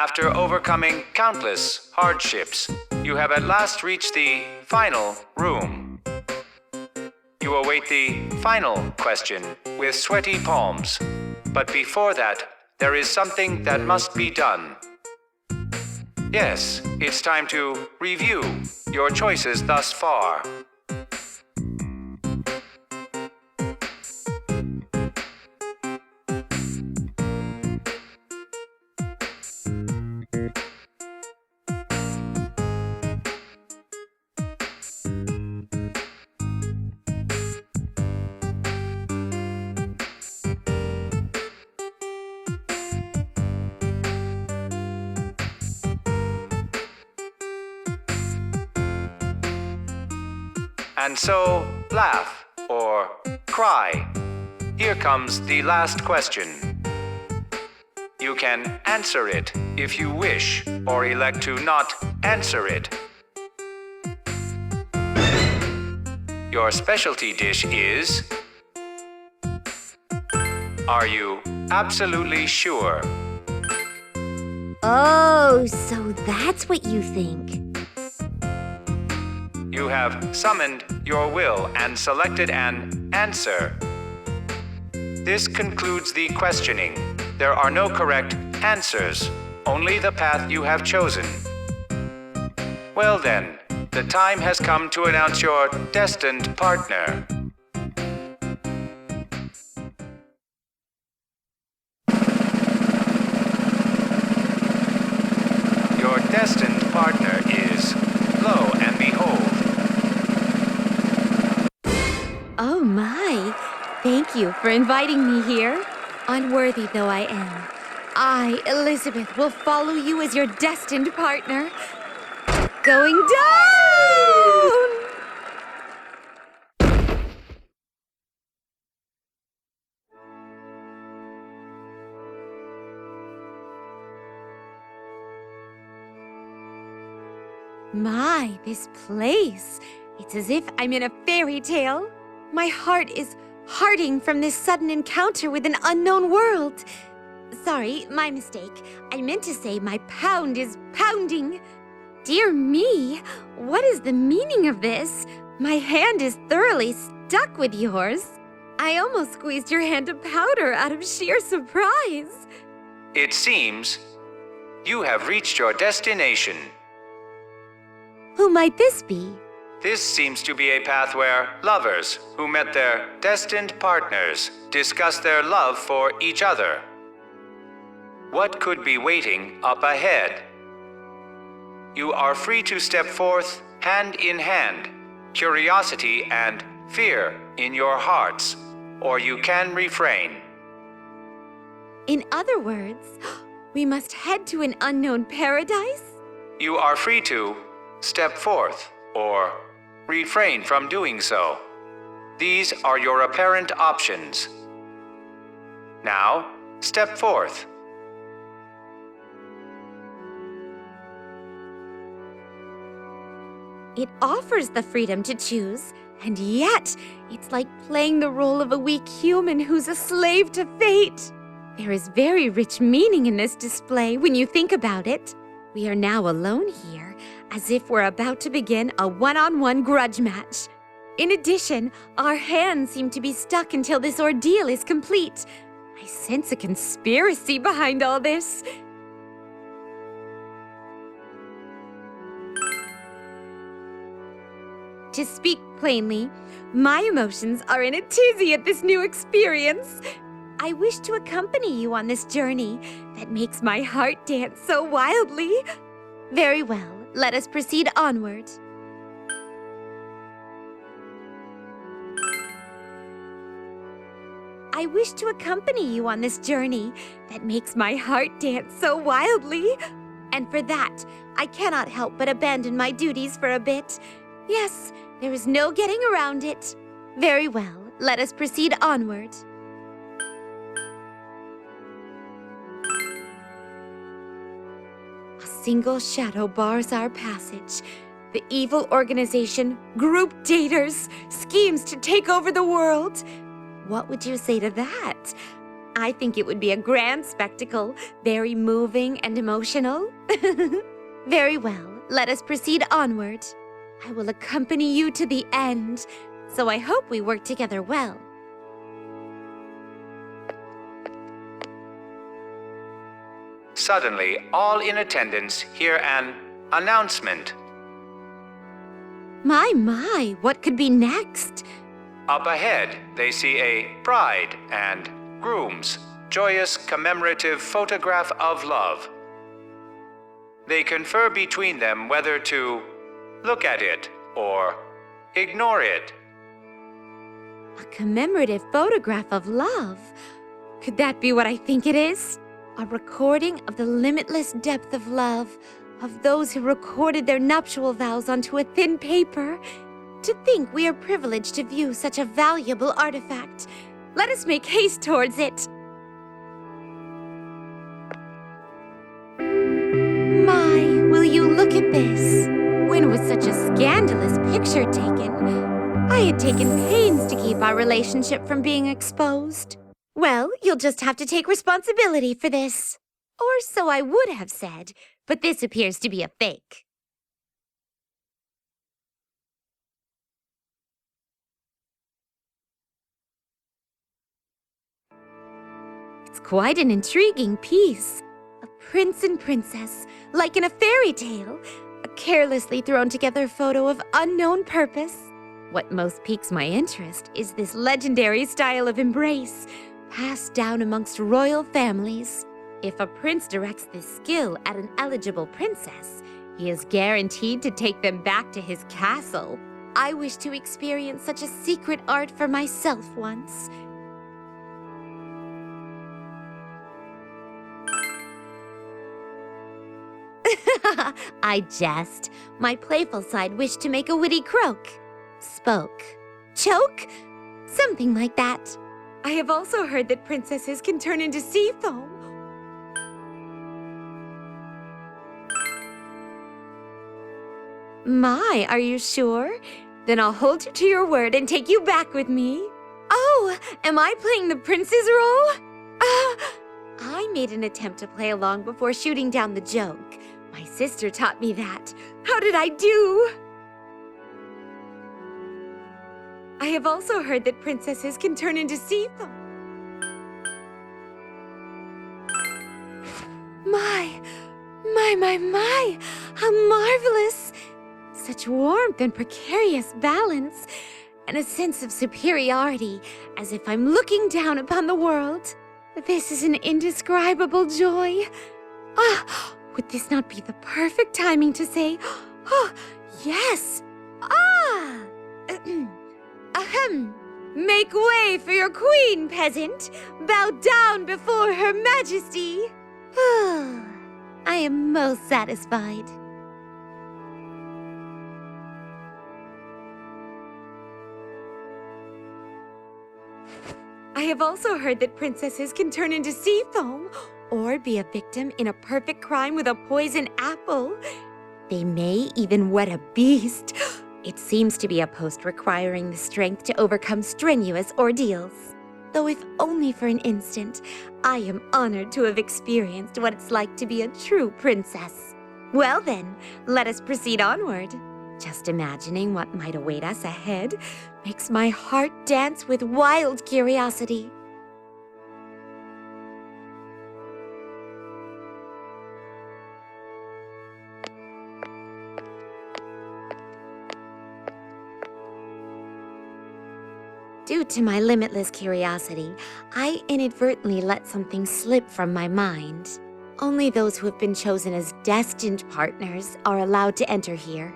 After overcoming countless hardships, you have at last reached the final room. You await the final question with sweaty palms. But before that, there is something that must be done. Yes, it's time to review your choices thus far. And so, laugh or cry. Here comes the last question. You can answer it if you wish, or elect to not answer it. Your specialty dish is... Are you absolutely sure? Oh, so that's what you think. You have summoned your will and selected an answer. This concludes the questioning. There are no correct answers, only the path you have chosen. Well then, the time has come to announce your destined partner. Your destined partner is, lo and behold, Oh my! Thank you for inviting me here. Unworthy though I am, I, Elizabeth, will follow you as your destined partner. Going down! My, this place. It's as if I'm in a fairy tale. My heart is hearting from this sudden encounter with an unknown world. Sorry, my mistake. I meant to say my pound is pounding. Dear me, what is the meaning of this? My hand is thoroughly stuck with yours. I almost squeezed your hand to powder out of sheer surprise. it seems you have reached your destination. Who might this be? This seems to be a path where lovers who met their destined partners discuss their love for each other. What could be waiting up ahead? You are free to step forth hand in hand, curiosity and fear in your hearts, or you can refrain. In other words, we must head to an unknown paradise? You are free to step forth or refrain from doing so. These are your apparent options. Now, step forth. It offers the freedom to choose, and yet it's like playing the role of a weak human who's a slave to fate. There is very rich meaning in this display when you think about it. We are now alone here, as if we're about to begin a one-on-one grudge match. In addition, our hands seem to be stuck until this ordeal is complete. I sense a conspiracy behind all this. To speak plainly, my emotions are in a tizzy at this new experience. I wish to accompany you on this journey that makes my heart dance so wildly. Very well, let us proceed onward. I wish to accompany you on this journey that makes my heart dance so wildly. And for that, I cannot help but abandon my duties for a bit. Yes, there is no getting around it. Very well, let us proceed onward. A single shadow bars our passage. The evil organization, group daters, schemes to take over the world. What would you say to that? I think it would be a grand spectacle, very moving and emotional. Very well, let us proceed onward. I will accompany you to the end, so I hope we work together well. Suddenly, all in attendance hear an announcement. My, what could be next? Up ahead, they see a bride and groom's joyous commemorative photograph of love. They confer between them whether to look at it or ignore it. A commemorative photograph of love? Could that be what I think it is? A recording of the limitless depth of love, of those who recorded their nuptial vows onto a thin paper. To think we are privileged to view such a valuable artifact. Let us make haste towards it. My, will you look at this? When was such a scandalous picture taken? I had taken pains to keep our relationship from being exposed. Well, you'll just have to take responsibility for this. Or so I would have said, but this appears to be a fake. It's quite an intriguing piece. A prince and princess, like in a fairy tale. A carelessly thrown together photo of unknown purpose. What most piques my interest is this legendary style of embrace, passed down amongst royal families. If a prince directs this skill at an eligible princess, he is guaranteed to take them back to his castle. I wish to experience such a secret art for myself once. I jest. My playful side wished to make a witty croak. Spoke. Choke? Something like that. I have also heard that princesses can turn into sea foam. My, are you sure? Then I'll hold you to your word and take you back with me. Oh, am I playing the prince's role? I made an attempt to play along before shooting down the joke. My sister taught me that. How did I do? I have also heard that princesses can turn into sea foam. My, how marvelous! Such warmth and precarious balance, and a sense of superiority, as if I'm looking down upon the world. This is an indescribable joy. Would this not be the perfect timing to say, oh, yes, Ahem. Make way for your queen, peasant. Bow down before her majesty. I am most satisfied. I have also heard that princesses can turn into sea foam or be a victim in a perfect crime with a poison apple. They may even wed a beast. It seems to be a post requiring the strength to overcome strenuous ordeals. Though if only for an instant, I am honored to have experienced what it's like to be a true princess. Well then, let us proceed onward. Just imagining what might await us ahead makes my heart dance with wild curiosity. Due to my limitless curiosity, I inadvertently let something slip from my mind. Only those who have been chosen as destined partners are allowed to enter here.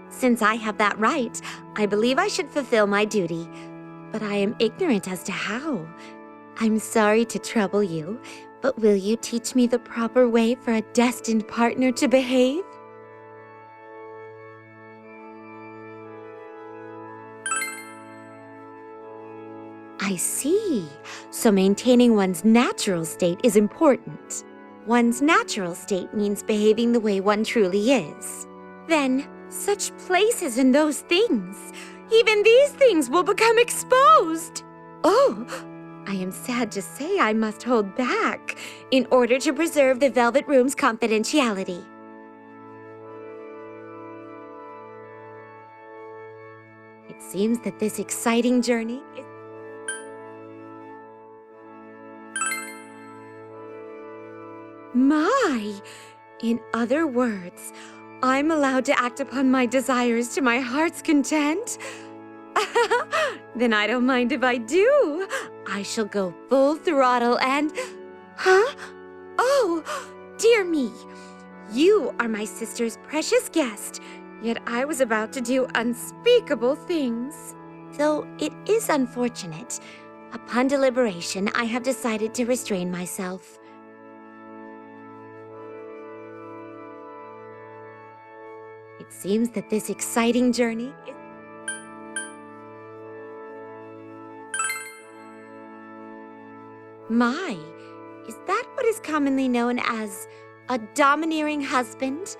Since I have that right, I believe I should fulfill my duty, but I am ignorant as to how. I'm sorry to trouble you, but will you teach me the proper way for a destined partner to behave? I see. So maintaining one's natural state is important. One's natural state means behaving the way one truly is. Then, such places and those things, even these things will become exposed. Oh, I am sad to say I must hold back in order to preserve the Velvet Room's confidentiality. It seems that this exciting journey is... My! In other words, I'm allowed to act upon my desires to my heart's content? Then I don't mind if I do. I shall go full throttle and... Huh? Oh, dear me. You are my sister's precious guest, yet I was about to do unspeakable things. Though it is unfortunate, upon deliberation, I have decided to restrain myself. It seems that this exciting journey is... My, is that what is commonly known as a domineering husband?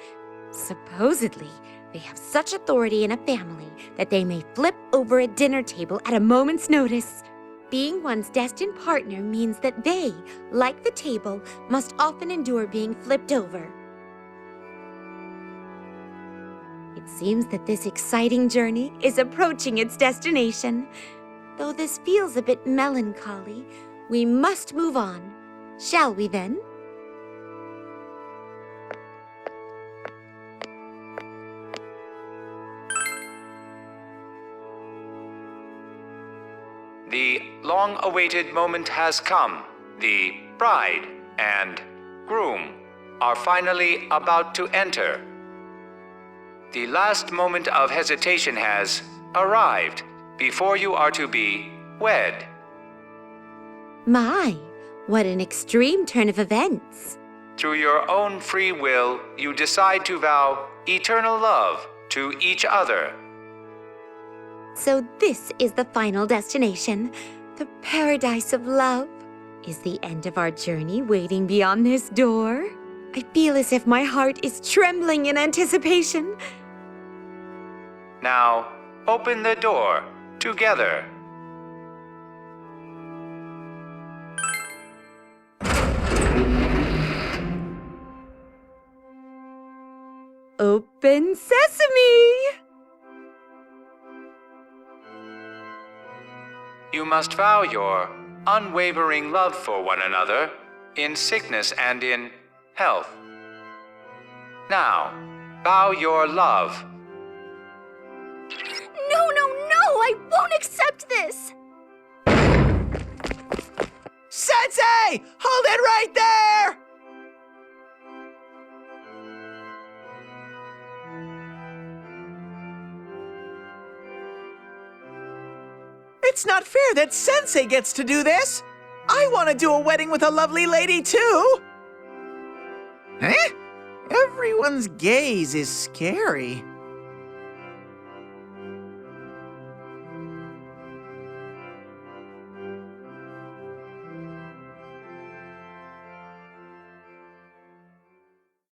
Supposedly, they have such authority in a family that they may flip over a dinner table at a moment's notice. Being one's destined partner means that they, like the table, must often endure being flipped over. It seems that this exciting journey is approaching its destination. Though this feels a bit melancholy, we must move on. Shall we then? The long-awaited moment has come. The bride and groom are finally about to enter. The last moment of hesitation has arrived before you are to be wed. My, what an extreme turn of events. Through your own free will, you decide to vow eternal love to each other. So this is the final destination, the paradise of love. Is the end of our journey waiting beyond this door? I feel as if my heart is trembling in anticipation. Now, open the door together. Open sesame! You must vow your unwavering love for one another in sickness and in health. Now, vow your love. No, no, no! I won't accept this! Sensei! Hold it right there! It's not fair that Sensei gets to do this! I want to do a wedding with a lovely lady, too! Eh? Everyone's gaze is scary.